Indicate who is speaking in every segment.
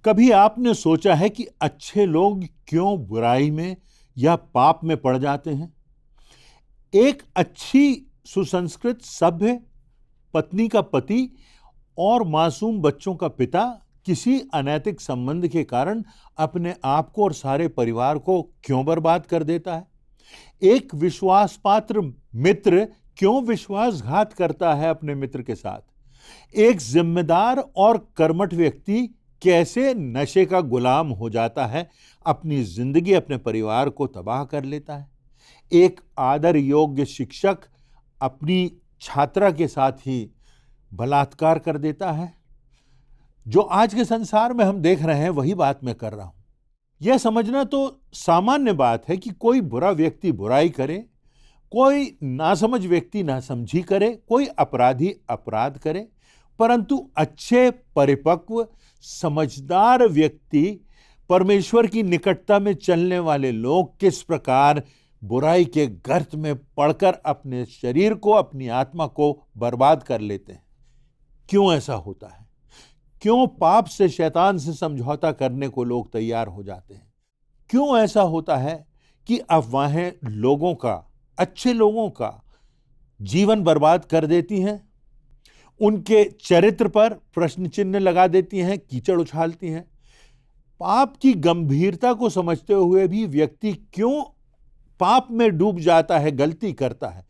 Speaker 1: कभी आपने सोचा है कि अच्छे लोग क्यों बुराई में या पाप में पड़ जाते हैं? एक अच्छी, सुसंस्कृत, सभ्य पत्नी का पति और मासूम बच्चों का पिता किसी अनैतिक संबंध के कारण अपने आप को और सारे परिवार को क्यों बर्बाद कर देता है? एक विश्वासपात्र मित्र क्यों विश्वासघात करता है अपने मित्र के साथ? एक जिम्मेदार और कर्मठ व्यक्ति कैसे नशे का गुलाम हो जाता है, अपनी जिंदगी, अपने परिवार को तबाह कर लेता है? एक आदर योग्य शिक्षक अपनी छात्रा के साथ ही बलात्कार कर देता है। जो आज के संसार में हम देख रहे हैं वही बात मैं कर रहा हूं। यह समझना तो सामान्य बात है कि कोई बुरा व्यक्ति बुराई करे, कोई नासमझ व्यक्ति नासमझी करे, कोई अपराधी अपराध करे, परंतु अच्छे, परिपक्व, समझदार व्यक्ति, परमेश्वर की निकटता में चलने वाले लोग किस प्रकार बुराई के गर्त में पड़कर अपने शरीर को, अपनी आत्मा को बर्बाद कर लेते हैं। क्यों ऐसा होता है? क्यों पाप से, शैतान से समझौता करने को लोग तैयार हो जाते हैं? क्यों ऐसा होता है कि अफवाहें लोगों का, अच्छे लोगों का जीवन बर्बाद कर देती हैं, उनके चरित्र पर प्रश्न चिन्ह लगा देती हैं, कीचड़ उछालती हैं? पाप की गंभीरता को समझते हुए भी व्यक्ति क्यों पाप में डूब जाता है, गलती करता है?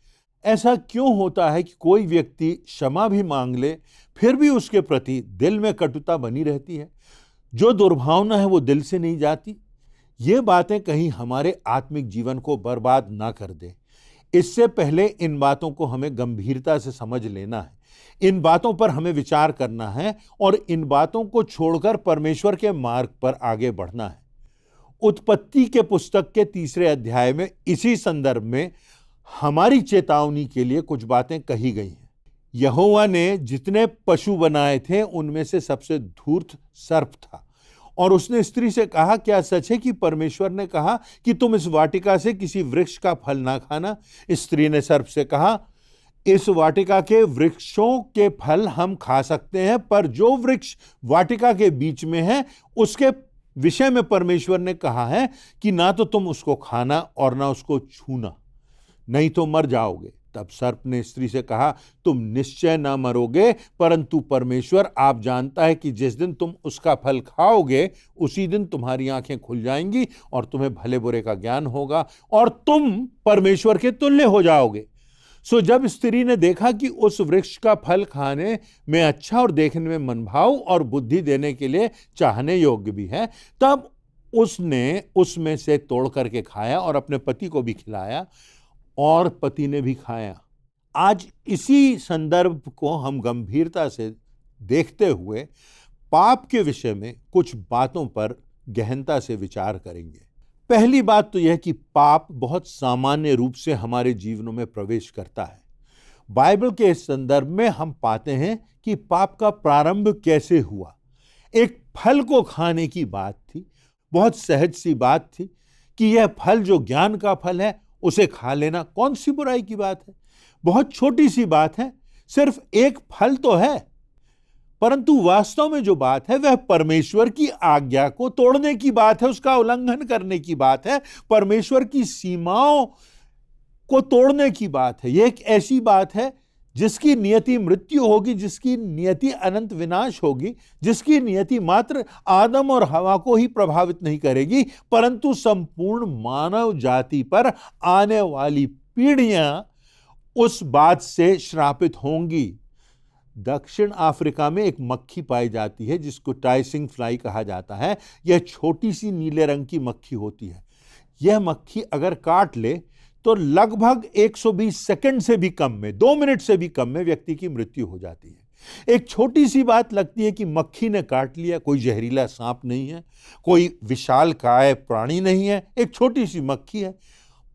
Speaker 1: ऐसा क्यों होता है कि कोई व्यक्ति क्षमा भी मांग ले, फिर भी उसके प्रति दिल में कटुता बनी रहती है? जो दुर्भावना है वो दिल से नहीं जाती। ये बातें कहीं हमारे आत्मिक जीवन को बर्बाद ना कर दे। इससे पहले इन बातों को हमें गंभीरता से समझ लेना है, इन बातों पर हमें विचार करना है और इन बातों को छोड़कर परमेश्वर के मार्ग पर आगे बढ़ना है। उत्पत्ति के पुस्तक के 3 अध्याय में इसी संदर्भ में हमारी चेतावनी के लिए कुछ बातें कही गई हैं। यहोवा ने जितने पशु बनाए थे उनमें से सबसे धूर्त सर्प था और उसने स्त्री से कहा, क्या सच है कि परमेश्वर ने कहा कि तुम इस वाटिका से किसी वृक्ष का फल ना खाना? स्त्री ने सर्प से कहा, इस वाटिका के वृक्षों के फल हम खा सकते हैं, पर जो वृक्ष वाटिका के बीच में है उसके विषय में परमेश्वर ने कहा है कि ना तो तुम उसको खाना और ना उसको छूना, नहीं तो मर जाओगे। तब सर्प ने स्त्री से कहा, तुम निश्चय ना मरोगे, परंतु परमेश्वर आप जानता है कि जिस दिन तुम उसका फल खाओगे उसी दिन तुम्हारी आंखें खुल जाएंगी और तुम्हें भले बुरे का ज्ञान होगा और तुम परमेश्वर के तुल्य हो जाओगे। सो जब स्त्री ने देखा कि उस वृक्ष का फल खाने में अच्छा और देखने में मनभाव और बुद्धि देने के लिए चाहने योग्य भी है, तब उसने उसमें से तोड़ करके खाया और अपने पति को भी खिलाया और पति ने भी खाया। आज इसी संदर्भ को हम गंभीरता से देखते हुए पाप के विषय में कुछ बातों पर गहनता से विचार करेंगे। पहली बात तो यह कि पाप बहुत सामान्य रूप से हमारे जीवनों में प्रवेश करता है। बाइबल के इस संदर्भ में हम पाते हैं कि पाप का प्रारंभ कैसे हुआ। एक फल को खाने की बात थी, बहुत सहज सी बात थी कि यह फल जो ज्ञान का फल है उसे खा लेना कौन सी बुराई की बात है? बहुत छोटी सी बात है, सिर्फ एक फल तो है, परंतु वास्तव में जो बात है वह परमेश्वर की आज्ञा को तोड़ने की बात है, उसका उल्लंघन करने की बात है, परमेश्वर की सीमाओं को तोड़ने की बात है। यह एक ऐसी बात है जिसकी नियति मृत्यु होगी, जिसकी नियति अनंत विनाश होगी, जिसकी नियति मात्र आदम और हवा को ही प्रभावित नहीं करेगी, परंतु संपूर्ण मानव जाति पर आने वाली पीढ़ियां उस बात से श्रापित होंगी। दक्षिण अफ्रीका में एक मक्खी पाई जाती है जिसको टाइसिंग फ्लाई कहा जाता है। यह छोटी सी नीले रंग की मक्खी होती है। यह मक्खी अगर काट ले तो लगभग 120 सेकंड से भी कम में, 2 मिनट से भी कम में व्यक्ति की मृत्यु हो जाती है। एक छोटी सी बात लगती है कि मक्खी ने काट लिया, कोई जहरीला सांप नहीं है, कोई विशालकाय प्राणी नहीं है, एक छोटी सी मक्खी है,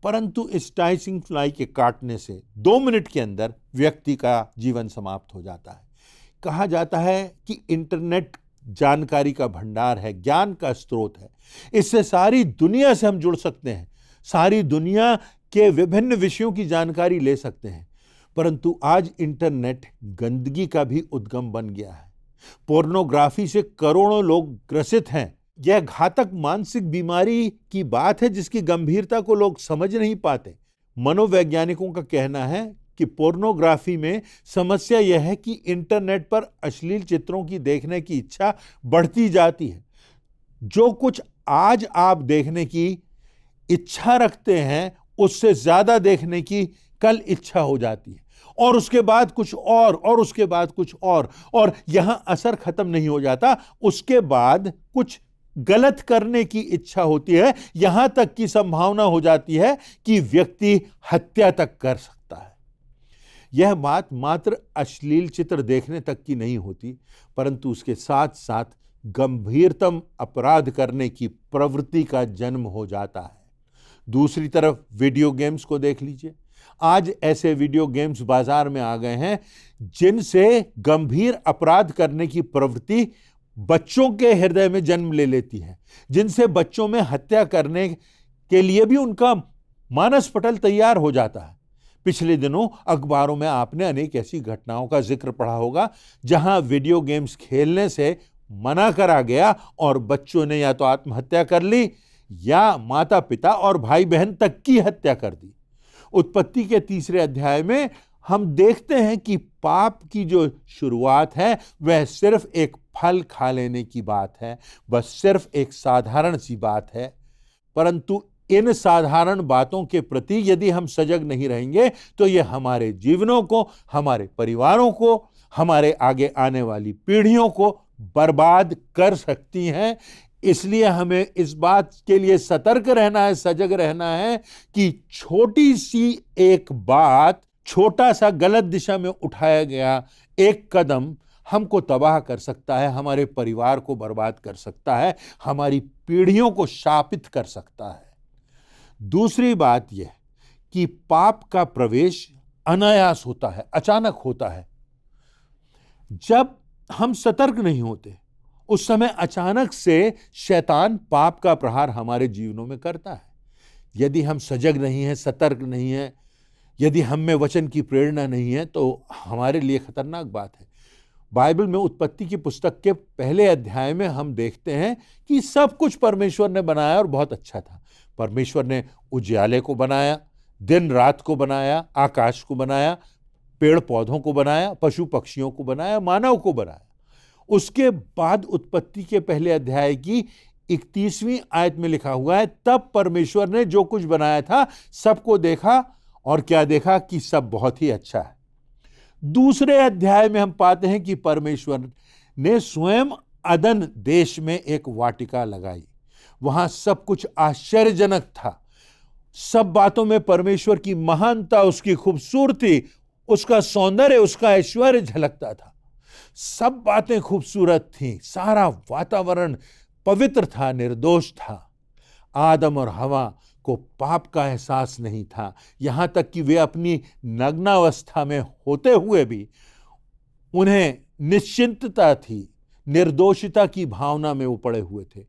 Speaker 1: परंतु इस टाइसिंग फ्लाई के काटने से 2 मिनट के अंदर व्यक्ति का जीवन समाप्त हो जाता है। कहा जाता है कि इंटरनेट जानकारी का भंडार है, ज्ञान का स्रोत है। इससे सारी दुनिया से हम जुड़ सकते हैं, सारी दुनिया के विभिन्न विषयों की जानकारी ले सकते हैं, परंतु आज इंटरनेट गंदगी का भी उद्गम बन गया है। पोर्नोग्राफी से करोड़ों लोग ग्रसित हैं। यह घातक मानसिक बीमारी की बात है जिसकी गंभीरता को लोग समझ नहीं पाते। मनोवैज्ञानिकों का कहना है कि पोर्नोग्राफी में समस्या यह है कि इंटरनेट पर अश्लील चित्रों की देखने की इच्छा बढ़ती जाती है। जो कुछ आज आप देखने की इच्छा रखते हैं उससे ज्यादा देखने की कल इच्छा हो जाती है, और उसके बाद कुछ और उसके बाद कुछ और यहां असर खत्म नहीं हो जाता। उसके बाद कुछ गलत करने की इच्छा होती है, यहां तक की संभावना हो जाती है कि व्यक्ति हत्या तक कर सकता है। यह बात मात्र अश्लील चित्र देखने तक की नहीं होती, परंतु उसके साथ साथ गंभीरतम अपराध करने की प्रवृत्ति का जन्म हो जाता है। दूसरी तरफ वीडियो गेम्स को देख लीजिए। आज ऐसे वीडियो गेम्स बाजार में आ गए हैं जिनसे गंभीर अपराध करने की प्रवृत्ति बच्चों के हृदय में जन्म ले लेती है, जिनसे बच्चों में हत्या करने के लिए भी उनका मानस पटल तैयार हो जाता है। पिछले दिनों अखबारों में आपने अनेक ऐसी घटनाओं का जिक्र पढ़ा होगा जहां वीडियो गेम्स खेलने से मना करा गया और बच्चों ने या तो आत्महत्या कर ली या माता पिता और भाई बहन तक की हत्या कर दी। उत्पत्ति के 3 अध्याय में हम देखते हैं कि पाप की जो शुरुआत है वह सिर्फ एक फल खा लेने की बात है, बस सिर्फ एक साधारण सी बात है। परंतु इन साधारण बातों के प्रति यदि हम सजग नहीं रहेंगे तो यह हमारे जीवनों को, हमारे परिवारों को, हमारे आगे आने वाली पीढ़ियों को बर्बाद कर सकती हैं। इसलिए हमें इस बात के लिए सतर्क रहना है, सजग रहना है कि छोटी सी एक बात, छोटा सा गलत दिशा में उठाया गया एक कदम हमको तबाह कर सकता है, हमारे परिवार को बर्बाद कर सकता है, हमारी पीढ़ियों को शापित कर सकता है। दूसरी बात यह कि पाप का प्रवेश अनायास होता है, अचानक होता है। जब हम सतर्क नहीं होते उस समय अचानक से शैतान पाप का प्रहार हमारे जीवनों में करता है। यदि हम सजग नहीं हैं, सतर्क नहीं हैं, यदि हम में वचन की प्रेरणा नहीं है तो हमारे लिए खतरनाक बात है। बाइबल में उत्पत्ति की पुस्तक के 1 अध्याय में हम देखते हैं कि सब कुछ परमेश्वर ने बनाया और बहुत अच्छा था। परमेश्वर ने उजियाले को बनाया, दिन रात को बनाया, आकाश को बनाया, पेड़ पौधों को बनाया, पशु पक्षियों को बनाया, मानव को बनाया। उसके बाद उत्पत्ति के 1 अध्याय की 31वीं आयत में लिखा हुआ है, तब परमेश्वर ने जो कुछ बनाया था सबको देखा और क्या देखा कि सब बहुत ही अच्छा है। दूसरे अध्याय में हम पाते हैं कि परमेश्वर ने स्वयं अदन देश में एक वाटिका लगाई। वहां सब कुछ आश्चर्यजनक था। सब बातों में परमेश्वर की महानता, उसकी खूबसूरती, उसका सौंदर्य, उसका ऐश्वर्य झलकता था। सब बातें खूबसूरत थीं, सारा वातावरण पवित्र था, निर्दोष था। आदम और हवा को पाप का एहसास नहीं था, यहां तक कि वे अपनी नग्नावस्था में होते हुए भी उन्हें निश्चिंतता थी, निर्दोषिता की भावना में वो पड़े हुए थे।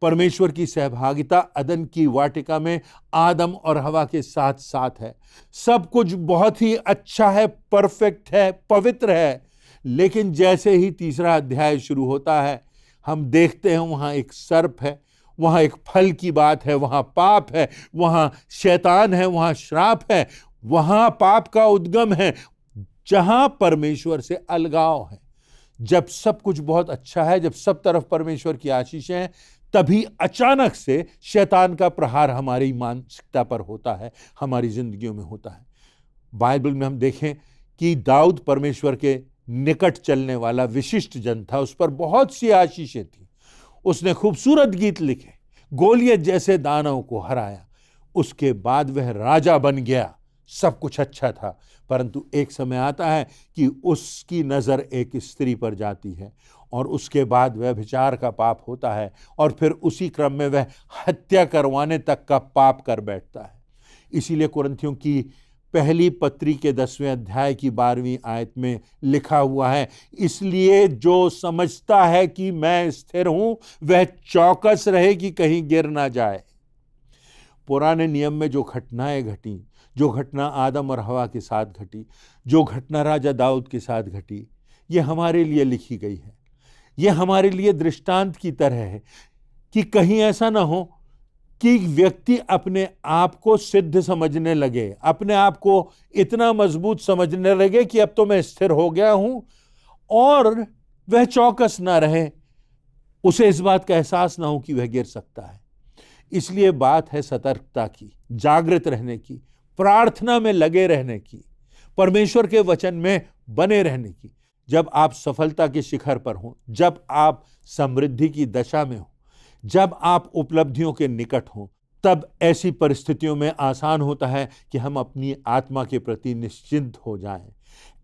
Speaker 1: परमेश्वर की सहभागिता अदन की वाटिका में आदम और हवा के साथ साथ है। सब कुछ बहुत ही अच्छा है, परफेक्ट है, पवित्र है। लेकिन जैसे ही 3 अध्याय शुरू होता है हम देखते हैं वहां एक सर्प है, वहां एक फल की बात है, वहां पाप है, वहां शैतान है, वहां श्राप है, वहां पाप का उद्गम है, जहां परमेश्वर से अलगाव है। जब सब कुछ बहुत अच्छा है, जब सब तरफ परमेश्वर की आशीषें हैं, तभी अचानक से शैतान का प्रहार हमारी मानसिकता पर होता है, हमारी जिंदगियों में होता है। बाइबल में हम देखें कि दाऊद परमेश्वर के निकट चलने वाला विशिष्ट जन था, उस पर बहुत सी आशीषें थी। उसने खूबसूरत गीत लिखे, गोलियत जैसे दानव को हराया। उसके बाद वह राजा बन गया, सब कुछ अच्छा था। परंतु एक समय आता है कि उसकी नजर एक स्त्री पर जाती है और उसके बाद वह व्यभिचार का पाप होता है और फिर उसी क्रम में वह हत्या करवाने तक का पाप कर बैठता है। इसीलिए कुरिन्थियों की पहली पत्री के 10वें अध्याय की 12वीं आयत में लिखा हुआ है, इसलिए जो समझता है कि मैं स्थिर हूं वह चौकस रहे कि कहीं गिर ना जाए। पुराने नियम में जो घटनाएं घटी, जो घटना आदम और हवा के साथ घटी, जो घटना राजा दाऊद के साथ घटी, ये हमारे लिए लिखी गई है। ये हमारे लिए दृष्टांत की तरह है कि कहीं ऐसा ना हो कि व्यक्ति अपने आप को सिद्ध समझने लगे, अपने आप को इतना मजबूत समझने लगे कि अब तो मैं स्थिर हो गया हूं, और वह चौकस ना रहे, उसे इस बात का एहसास ना हो कि वह गिर सकता है। इसलिए बात है सतर्कता की, जागृत रहने की, प्रार्थना में लगे रहने की, परमेश्वर के वचन में बने रहने की। जब आप सफलता के शिखर पर हों, जब आप समृद्धि की दशा में हो, जब आप उपलब्धियों के निकट हों, तब ऐसी परिस्थितियों में आसान होता है कि हम अपनी आत्मा के प्रति निश्चिंत हो जाएं।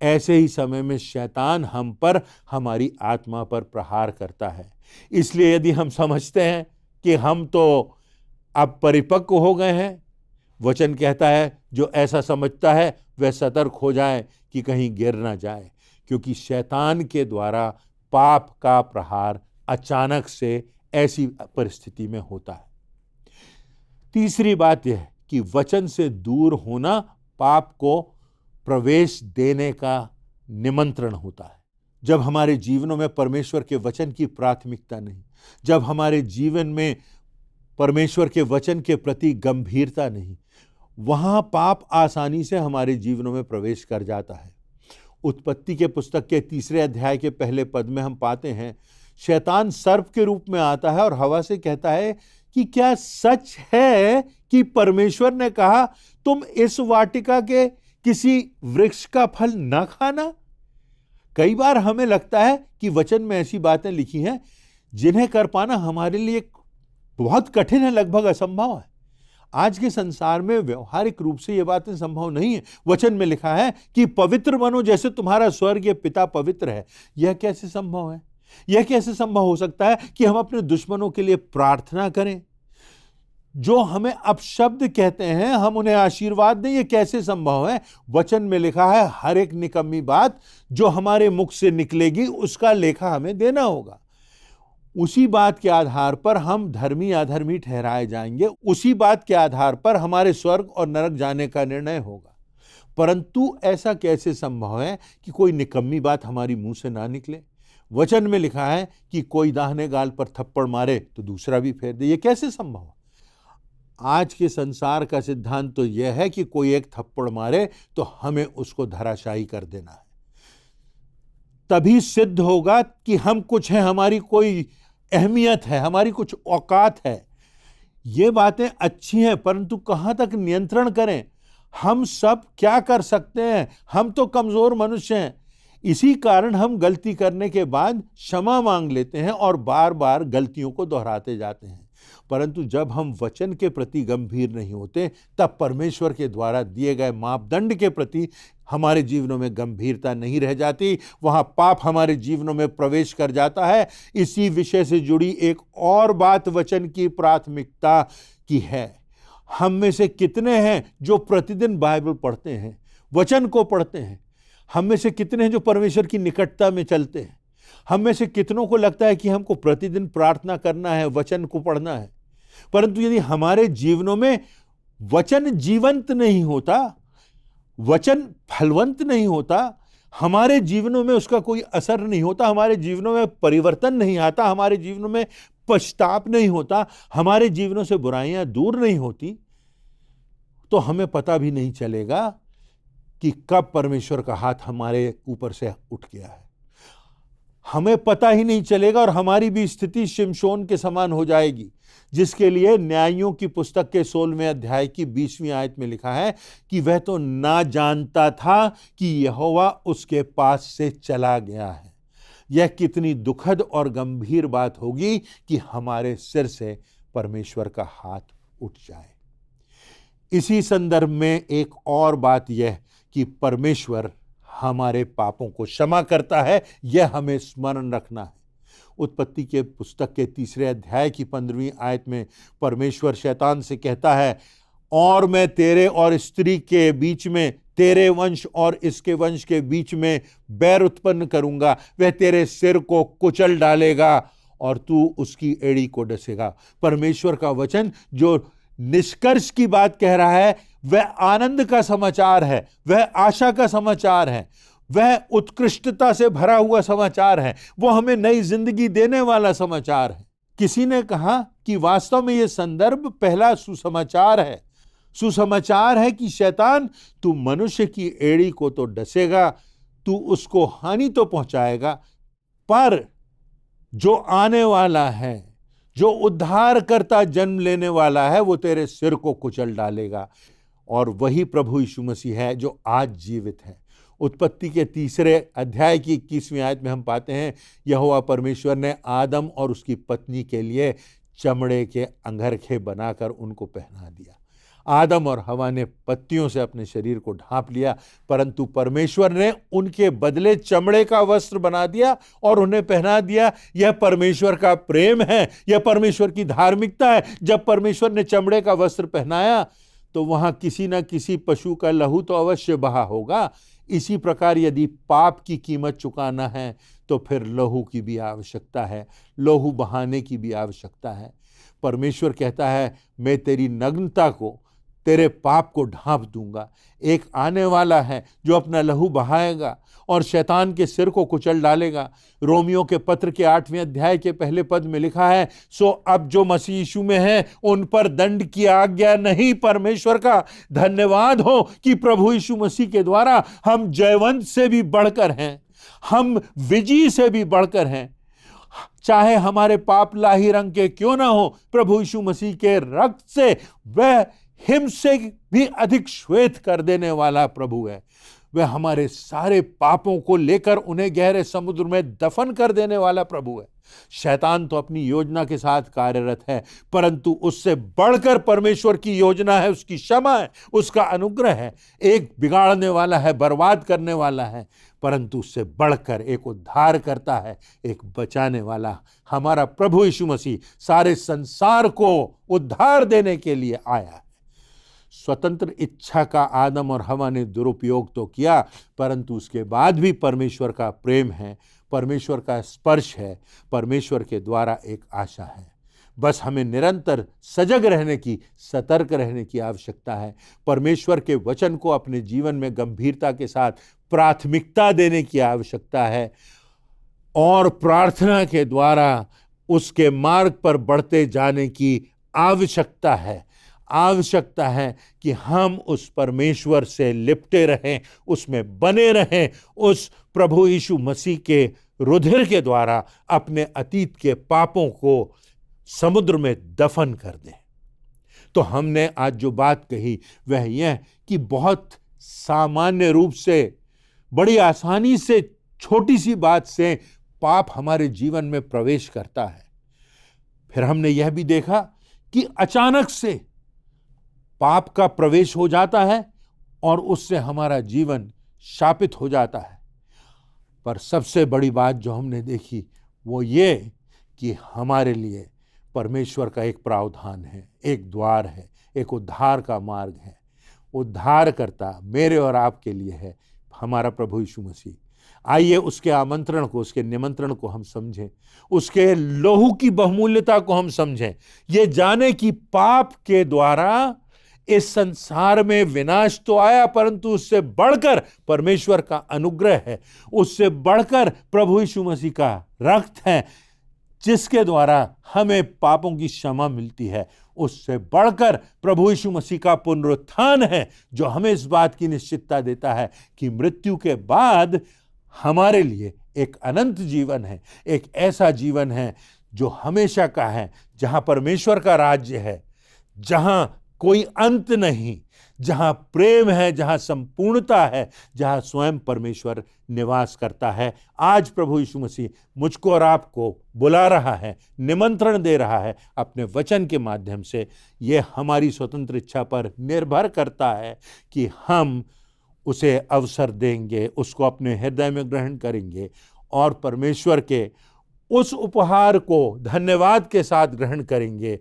Speaker 1: ऐसे ही समय में शैतान हम पर, हमारी आत्मा पर प्रहार करता है। इसलिए यदि हम समझते हैं कि हम तो अब परिपक्व हो गए हैं, वचन कहता है जो ऐसा समझता है वह सतर्क हो जाए कि कहीं गिर ना जाए, क्योंकि शैतान के द्वारा पाप का प्रहार अचानक से ऐसी परिस्थिति में होता है। तीसरी बात यह कि वचन से दूर होना पाप को प्रवेश देने का निमंत्रण होता है। जब हमारे जीवनों में परमेश्वर के वचन की प्राथमिकता नहीं, जब हमारे जीवन में परमेश्वर के वचन के प्रति गंभीरता नहीं, वहां पाप आसानी से हमारे जीवनों में प्रवेश कर जाता है। उत्पत्ति के पुस्तक के 3 अध्याय के पहले पद में हम पाते हैं, शैतान सर्प के रूप में आता है और हवा से कहता है कि क्या सच है कि परमेश्वर ने कहा तुम इस वाटिका के किसी वृक्ष का फल न खाना? कई बार हमें लगता है कि वचन में ऐसी बातें लिखी हैं जिन्हें कर पाना हमारे लिए बहुत कठिन है, लगभग असंभव है। आज के संसार में व्यवहारिक रूप से ये बातें संभव नहीं है। वचन में लिखा है कि पवित्र बनो जैसे तुम्हारा स्वर्गीय पिता पवित्र है। यह कैसे संभव है? यह कैसे संभव हो सकता है कि हम अपने दुश्मनों के लिए प्रार्थना करें? जो हमें अपशब्द कहते हैं हम उन्हें आशीर्वाद दें, यह कैसे संभव है? वचन में लिखा है हर एक निकम्मी बात जो हमारे मुख से निकलेगी उसका लेखा हमें देना होगा। उसी बात के आधार पर हम धर्मी अधर्मी ठहराए जाएंगे, उसी बात के आधार पर हमारे स्वर्ग और नरक जाने का निर्णय होगा। परंतु ऐसा कैसे संभव है कि कोई निकम्मी बात हमारी मुंह से ना निकले? वचन में लिखा है कि कोई दाहिने गाल पर थप्पड़ मारे तो दूसरा भी फेर दे। यह कैसे संभव है? आज के संसार का सिद्धांत तो यह है कि कोई एक थप्पड़ मारे तो हमें उसको धराशायी कर देना है, तभी सिद्ध होगा कि हम कुछ हैं, हमारी कोई अहमियत है, हमारी कुछ औकात है। ये बातें अच्छी हैं, परंतु कहां तक नियंत्रण करें? हम सब क्या कर सकते हैं? हम तो कमजोर मनुष्य हैं। इसी कारण हम गलती करने के बाद क्षमा मांग लेते हैं और बार बार गलतियों को दोहराते जाते हैं। परंतु जब हम वचन के प्रति गंभीर नहीं होते, तब परमेश्वर के द्वारा दिए गए मापदंड के प्रति हमारे जीवनों में गंभीरता नहीं रह जाती, वहां पाप हमारे जीवनों में प्रवेश कर जाता है। इसी विषय से जुड़ी एक और बात वचन की प्राथमिकता की है। हम में से कितने हैं जो प्रतिदिन बाइबल पढ़ते हैं, वचन को पढ़ते हैं? हम में से कितने हैं जो परमेश्वर की निकटता में चलते हैं? हम में से कितनों को लगता है कि हमको प्रतिदिन प्रार्थना करना है, वचन को पढ़ना है? परंतु यदि हमारे जीवनों में वचन जीवंत नहीं होता, वचन फलवंत नहीं होता, हमारे जीवनों में उसका कोई असर नहीं होता, हमारे जीवनों में परिवर्तन नहीं आता, हमारे जीवनों में पश्चाताप नहीं होता, हमारे जीवनों से बुराइयां दूर नहीं होती, तो हमें पता भी नहीं चलेगा कि कब परमेश्वर का हाथ हमारे ऊपर से उठ गया है। हमें पता ही नहीं चलेगा और हमारी भी स्थिति शिमशोन के समान हो जाएगी, जिसके लिए न्यायियों की पुस्तक के 16वें अध्याय की 20वीं आयत में लिखा है कि वह तो ना जानता था कि यहोवा उसके पास से चला गया है। यह कितनी दुखद और गंभीर बात होगी कि हमारे सिर से परमेश्वर का हाथ उठ जाए। इसी संदर्भ में एक और बात यह कि परमेश्वर हमारे पापों को क्षमा करता है, यह हमें स्मरण रखना है। उत्पत्ति के पुस्तक के 3 अध्याय की 15वीं आयत में परमेश्वर शैतान से कहता है, और मैं तेरे और स्त्री के बीच में, तेरे वंश और इसके वंश के बीच में बैर उत्पन्न करूंगा, वह तेरे सिर को कुचल डालेगा और तू उसकी एड़ी को डसेगा। परमेश्वर का वचन जो निष्कर्ष की बात कह रहा है, वह आनंद का समाचार है, वह आशा का समाचार है। वह उत्कृष्टता से भरा हुआ समाचार है, वो हमें नई जिंदगी देने वाला समाचार है। किसी ने कहा कि वास्तव में यह संदर्भ पहला सुसमाचार है। सुसमाचार है कि शैतान, तू मनुष्य की एड़ी को तो डसेगा, तू उसको हानि तो पहुंचाएगा, पर जो आने वाला है, जो उद्धार करता जन्म लेने वाला है, वो तेरे सिर को कुचल डालेगा। और वही प्रभु यीशु मसीह है जो आज जीवित है। उत्पत्ति के 3 अध्याय की 21वीं आयत में हम पाते हैं, यहोवा परमेश्वर ने आदम और उसकी पत्नी के लिए चमड़े के अंगरखे बनाकर उनको पहना दिया। आदम और हवा ने पत्तियों से अपने शरीर को ढांप लिया, परंतु परमेश्वर ने उनके बदले चमड़े का वस्त्र बना दिया और उन्हें पहना दिया। यह परमेश्वर का प्रेम है, यह परमेश्वर की धार्मिकता है। जब परमेश्वर ने चमड़े का वस्त्र पहनाया तो वहां किसी न किसी पशु का लहू तो अवश्य बहा होगा। इसी प्रकार यदि पाप की कीमत चुकाना है तो फिर लहू की भी आवश्यकता है, लहू बहाने की भी आवश्यकता है। परमेश्वर कहता है, मैं तेरी नग्नता को, तेरे पाप को ढांप दूंगा। एक आने वाला है जो अपना लहू बहाएगा और शैतान के सिर को कुचल डालेगा। रोमियो के पत्र के 8वें अध्याय के पहले पद में लिखा है, सो अब जो मसीह यीशु में है उन पर दंड की आज्ञा नहीं। परमेश्वर का धन्यवाद हो कि प्रभु यीशु मसीह के द्वारा हम जयवंत से भी बढ़कर हैं, हम विजयी से भी बढ़कर हैं। चाहे हमारे पाप लाही रंग के क्यों ना हो, प्रभु यीशु मसीह के रक्त से वह हिम से भी अधिक श्वेत कर देने वाला प्रभु है। वह हमारे सारे पापों को लेकर उन्हें गहरे समुद्र में दफन कर देने वाला प्रभु है। शैतान तो अपनी योजना के साथ कार्यरत है, परंतु उससे बढ़कर परमेश्वर की योजना है, उसकी क्षमा है, उसका अनुग्रह है। एक बिगाड़ने वाला है, बर्बाद करने वाला है, परंतु उससे बढ़कर एक उद्धार करता है, एक बचाने वाला। हमारा प्रभु यीशु मसीह सारे संसार को उद्धार देने के लिए आया है। स्वतंत्र इच्छा का आदम और हवा ने दुरुपयोग तो किया, परंतु उसके बाद भी परमेश्वर का प्रेम है, परमेश्वर का स्पर्श है, परमेश्वर के द्वारा एक आशा है। बस हमें निरंतर सजग रहने की, सतर्क रहने की आवश्यकता है। परमेश्वर के वचन को अपने जीवन में गंभीरता के साथ प्राथमिकता देने की आवश्यकता है और प्रार्थना के द्वारा उसके मार्ग पर बढ़ते जाने की आवश्यकता है। आवश्यकता है कि हम उस परमेश्वर से लिपटे रहें, उसमें बने रहें, उस प्रभु यीशु मसीह के रुधिर के द्वारा अपने अतीत के पापों को समुद्र में दफन कर दें। तो हमने आज जो बात कही वह यह कि बहुत सामान्य रूप से, बड़ी आसानी से, छोटी सी बात से पाप हमारे जीवन में प्रवेश करता है। फिर हमने यह भी देखा कि अचानक से पाप का प्रवेश हो जाता है और उससे हमारा जीवन शापित हो जाता है। पर सबसे बड़ी बात जो हमने देखी वो ये कि हमारे लिए परमेश्वर का एक प्रावधान है, एक द्वार है, एक उद्धार का मार्ग है। उद्धार करता मेरे और आपके लिए है हमारा प्रभु यीशु मसीह। आइए उसके आमंत्रण को, उसके निमंत्रण को हम समझें, उसके लहू की बहुमूल्यता को हम समझें, ये जाने कि पाप के द्वारा इस संसार में विनाश तो आया, परंतु उससे बढ़कर परमेश्वर का अनुग्रह है, उससे बढ़कर प्रभु यीशु मसीह का रक्त है जिसके द्वारा हमें पापों की क्षमा मिलती है, उससे बढ़कर प्रभु यीशु मसीह का पुनरुत्थान है जो हमें इस बात की निश्चितता देता है कि मृत्यु के बाद हमारे लिए एक अनंत जीवन है, एक ऐसा जीवन है जो हमेशा का है, जहां परमेश्वर का राज्य है, जहां कोई अंत नहीं, जहां प्रेम है, जहां संपूर्णता है, जहां स्वयं परमेश्वर निवास करता है। आज प्रभु यीशु मसीह मुझको और आपको बुला रहा है, निमंत्रण दे रहा है अपने वचन के माध्यम से। यह हमारी स्वतंत्र इच्छा पर निर्भर करता है कि हम उसे अवसर देंगे, उसको अपने हृदय में ग्रहण करेंगे और परमेश्वर के उस उपहार को धन्यवाद के साथ ग्रहण करेंगे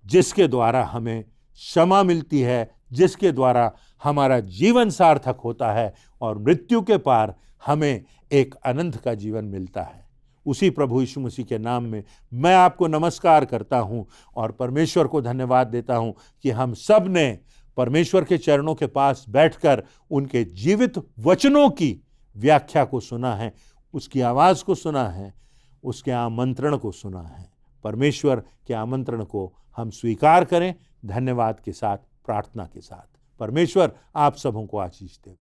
Speaker 1: जिसके द्वारा हमें क्षमा मिलती है, जिसके द्वारा हमारा जीवन सार्थक होता है और मृत्यु के पार हमें एक अनंत का जीवन मिलता है। उसी प्रभु यीशु मसीह के नाम में मैं आपको नमस्कार करता हूं और परमेश्वर को धन्यवाद देता हूं कि हम सब ने परमेश्वर के चरणों के पास बैठकर उनके जीवित वचनों की व्याख्या को सुना है, उसकी आवाज़ को सुना है, उसके आमंत्रण को सुना है। परमेश्वर के आमंत्रण को हम स्वीकार करें, धन्यवाद के साथ, प्रार्थना के साथ। परमेश्वर आप सबों को आशीष दे।